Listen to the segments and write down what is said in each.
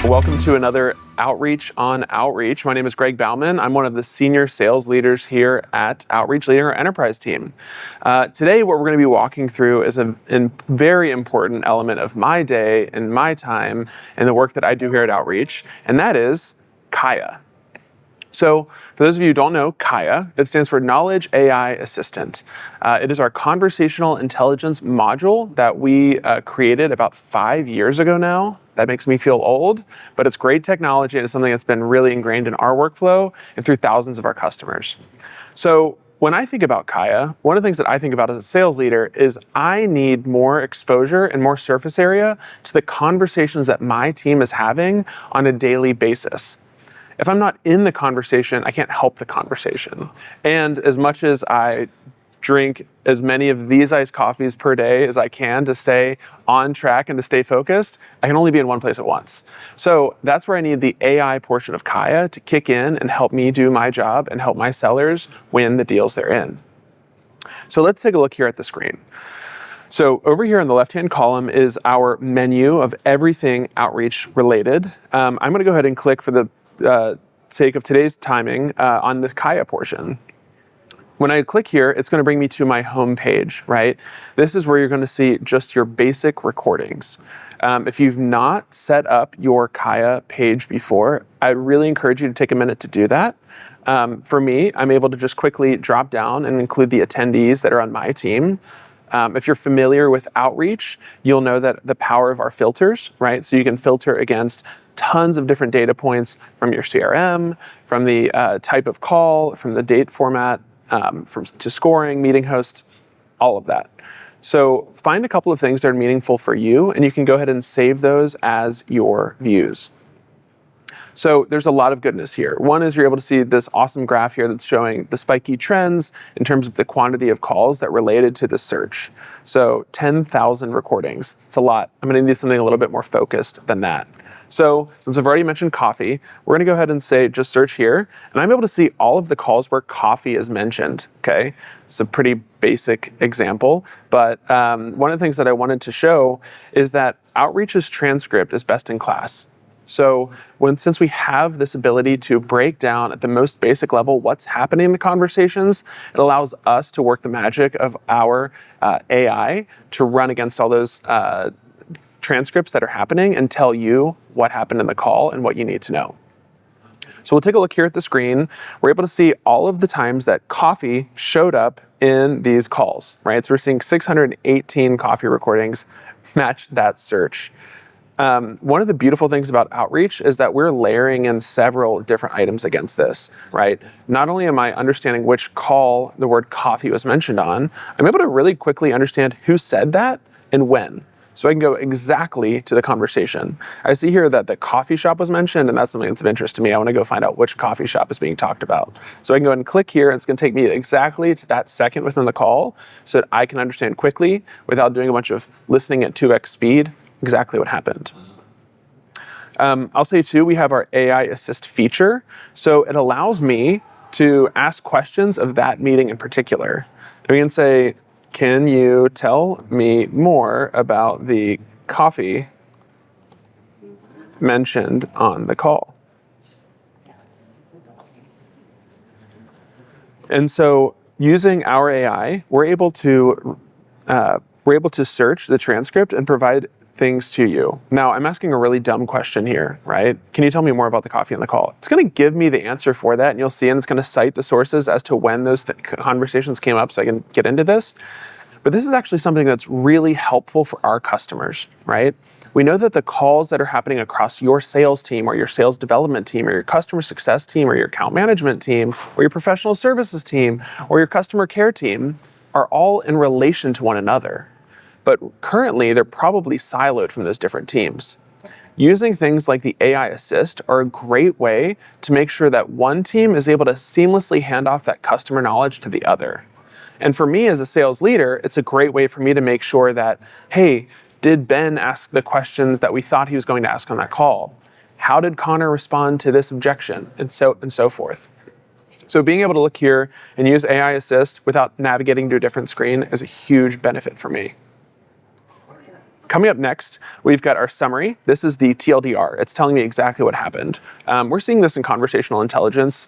Welcome to another Outreach on Outreach. My name is Greg Bauman. I'm one of the senior sales leaders here at Outreach, leading our enterprise team. Today, what we're going to be walking through is a very important element of my day and my time and the work that I do here at Outreach, and that is KAIA. So for those of you who don't know, KAIA, it stands for Knowledge AI Assistant. It is our conversational intelligence module that we created about 5 years ago now. That makes me feel old, but it's great technology and it's something that's been really ingrained in our workflow and through thousands of our customers. So when I think about KAIA, one of the things that I think about as a sales leader is I need more exposure and more surface area to the conversations that my team is having on a daily basis. If I'm not in the conversation, I can't help the conversation. And as much as I drink as many of these iced coffees per day as I can to stay on track and to stay focused, I can only be in one place at once. So that's where I need the AI portion of KAIA to kick in and help me do my job and help my sellers win the deals they're in. So let's take a look here at the screen. So over here in the left-hand column is our menu of everything outreach related. I'm going to go ahead and click for the sake of today's timing on the KAIA portion. When I click here, it's going to bring me to my home page, right? This is where you're going to see just your basic recordings. If you've not set up your KAIA page before, I really encourage you to take a minute to do that. For me, I'm able to just quickly drop down and include the attendees that are on my team. If you're familiar with Outreach, you'll know that the power of our filters, right? So you can filter against tons of different data points from your CRM, from the type of call, from the date format, to scoring, meeting hosts, all of that. So find a couple of things that are meaningful for you, and you can go ahead and save those as your views. So there's a lot of goodness here. One is you're able to see this awesome graph here that's showing the spiky trends in terms of the quantity of calls that related to the search. So 10,000 recordings. It's a lot. I'm going to need something a little bit more focused than that. So since I've already mentioned coffee, we're going to go ahead and say just search here, and I'm able to see all of the calls where coffee is mentioned, okay? It's a pretty basic example, but one of the things that I wanted to show is that Outreach's transcript is best in class. So since we have this ability to break down at the most basic level what's happening in the conversations, it allows us to work the magic of our AI to run against all those transcripts that are happening and tell you what happened in the call and what you need to know. So we'll take a look here at the screen. We're able to see all of the times that coffee showed up in these calls, right? So we're seeing 618 coffee recordings match that search. One of the beautiful things about Outreach is that we're layering in several different items against this, right? Not only am I understanding which call the word coffee was mentioned on, I'm able to really quickly understand who said that and when. So I can go exactly to the conversation. I see here that the coffee shop was mentioned, and that's something that's of interest to me. I want to go find out which coffee shop is being talked about. So I can go ahead and click here, and it's going to take me exactly to that second within the call so that I can understand quickly, without doing a bunch of listening at 2x speed, exactly what happened. I'll say too, we have our AI Assist feature. So it allows me to ask questions of that meeting in particular. We can say, can you tell me more about the coffee mentioned on the call? And so using our AI, we're able to search the transcript and provide things to you. Now, I'm asking a really dumb question here, right? Can you tell me more about the coffee in the call? It's going to give me the answer for that, and you'll see, and it's going to cite the sources as to when those conversations came up so I can get into this. But this is actually something that's really helpful for our customers, right? We know that the calls that are happening across your sales team or your sales development team or your customer success team or your account management team or your professional services team or your customer care team are all in relation to one another. But currently, they're probably siloed from those different teams. Using things like the AI Assist are a great way to make sure that one team is able to seamlessly hand off that customer knowledge to the other. And for me as a sales leader, it's a great way for me to make sure that, hey, did Ben ask the questions that we thought he was going to ask on that call? How did Connor respond to this objection? And so forth. So being able to look here and use AI Assist without navigating to a different screen is a huge benefit for me. Coming up next, we've got our summary. This is the TLDR. It's telling me exactly what happened. We're seeing this in conversational intelligence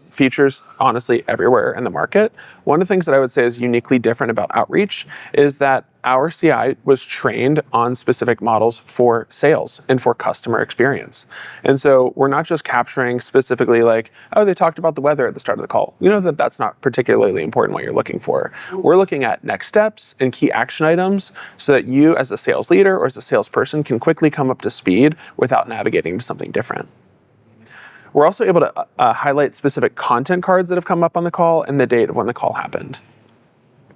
features, honestly, everywhere in the market. One of the things that I would say is uniquely different about Outreach is that our CI was trained on specific models for sales and for customer experience. And so we're not just capturing specifically like, oh, they talked about the weather at the start of the call. You know that that's not particularly important what you're looking for. We're looking at next steps and key action items so that you as a sales leader or as a salesperson can quickly come up to speed without navigating to something different. We're also able to highlight specific content cards that have come up on the call and the date of when the call happened.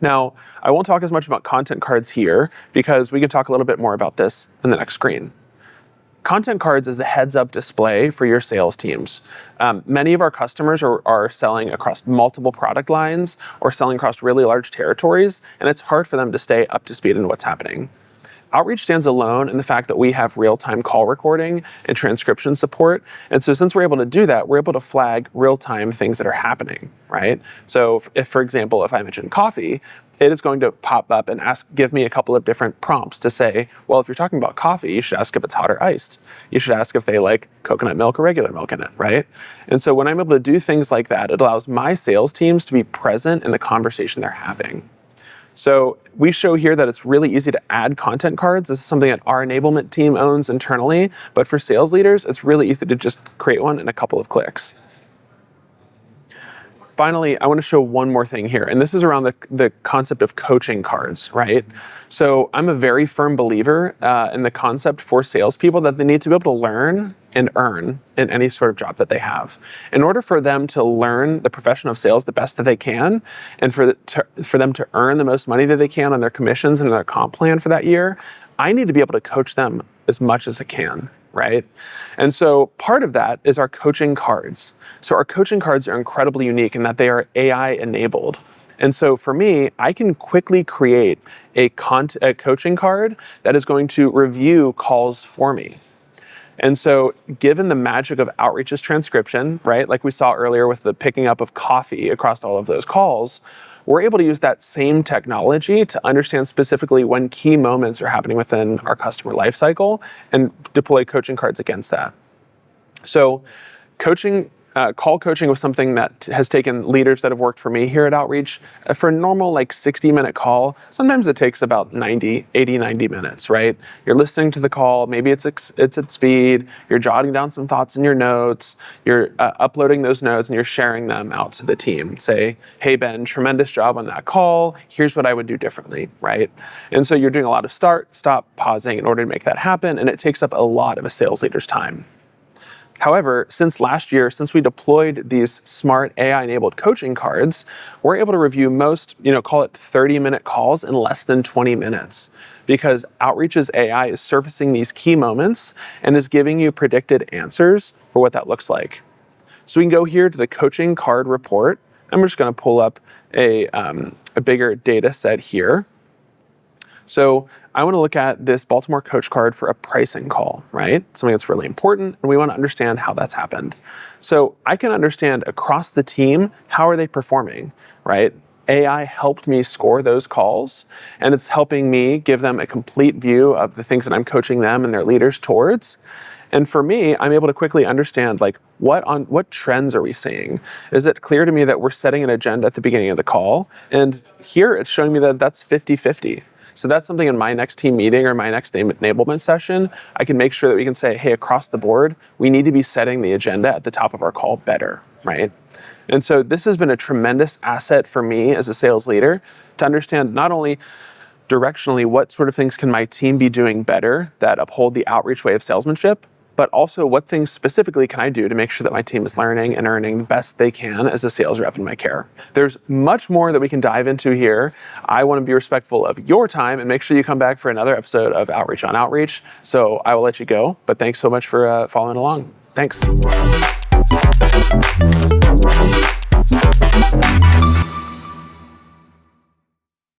Now, I won't talk as much about content cards here because we can talk a little bit more about this in the next screen. Content cards is the heads-up display for your sales teams. Many of our customers are selling across multiple product lines or selling across really large territories, and it's hard for them to stay up to speed in what's happening. Outreach stands alone in the fact that we have real-time call recording and transcription support. And so since we're able to do that, we're able to flag real-time things that are happening, right? So if, for example, if I mention coffee, it is going to pop up and give me a couple of different prompts to say, well, if you're talking about coffee, you should ask if it's hot or iced. You should ask if they like coconut milk or regular milk in it, right? And so when I'm able to do things like that, it allows my sales teams to be present in the conversation they're having. So we show here that it's really easy to add content cards. This is something that our enablement team owns internally, but for sales leaders, it's really easy to just create one in a couple of clicks. Finally, I want to show one more thing here, and this is around the concept of coaching cards, right? So I'm a very firm believer in the concept for salespeople that they need to be able to learn and earn in any sort of job that they have. In order for them to learn the profession of sales the best that they can, and for them to earn the most money that they can on their commissions and their comp plan for that year, I need to be able to coach them as much as I can, right? And so part of that is our coaching cards. So our coaching cards are incredibly unique in that they are AI enabled. And so for me, I can quickly create a coaching card that is going to review calls for me. And so given the magic of Outreach's transcription, right, like we saw earlier with the picking up of coffee across all of those calls, we're able to use that same technology to understand specifically when key moments are happening within our customer lifecycle and deploy coaching cards against that. So call coaching was something that has taken leaders that have worked for me here at Outreach. For a normal 60-minute call, sometimes it takes about 90 minutes, right? You're listening to the call, maybe it's at speed, you're jotting down some thoughts in your notes, you're uploading those notes and you're sharing them out to the team. Say, hey Ben, tremendous job on that call, here's what I would do differently, right? And so you're doing a lot of start, stop, pausing in order to make that happen, and it takes up a lot of a sales leader's time. However, since last year, since we deployed these smart AI-enabled coaching cards, we're able to review most, call it 30-minute calls in less than 20 minutes because Outreach's AI is surfacing these key moments and is giving you predicted answers for what that looks like. So we can go here to the coaching card report. I'm just going to pull up a bigger data set here. So I want to look at this Baltimore coach card for a pricing call, right? Something that's really important, and we want to understand how that's happened. So I can understand across the team, how are they performing, right? AI helped me score those calls, and it's helping me give them a complete view of the things that I'm coaching them and their leaders towards. And for me, I'm able to quickly understand what trends are we seeing? Is it clear to me that we're setting an agenda at the beginning of the call? And here it's showing me that that's 50-50. So that's something in my next team meeting or my next enablement session, I can make sure that we can say, hey, across the board, we need to be setting the agenda at the top of our call better, right? And so this has been a tremendous asset for me as a sales leader to understand not only directionally what sort of things can my team be doing better that uphold the Outreach way of salesmanship, but also what things specifically can I do to make sure that my team is learning and earning the best they can as a sales rep in my care. There's much more that we can dive into here. I want to be respectful of your time and make sure you come back for another episode of Outreach on Outreach. So I will let you go, but thanks so much for following along. Thanks.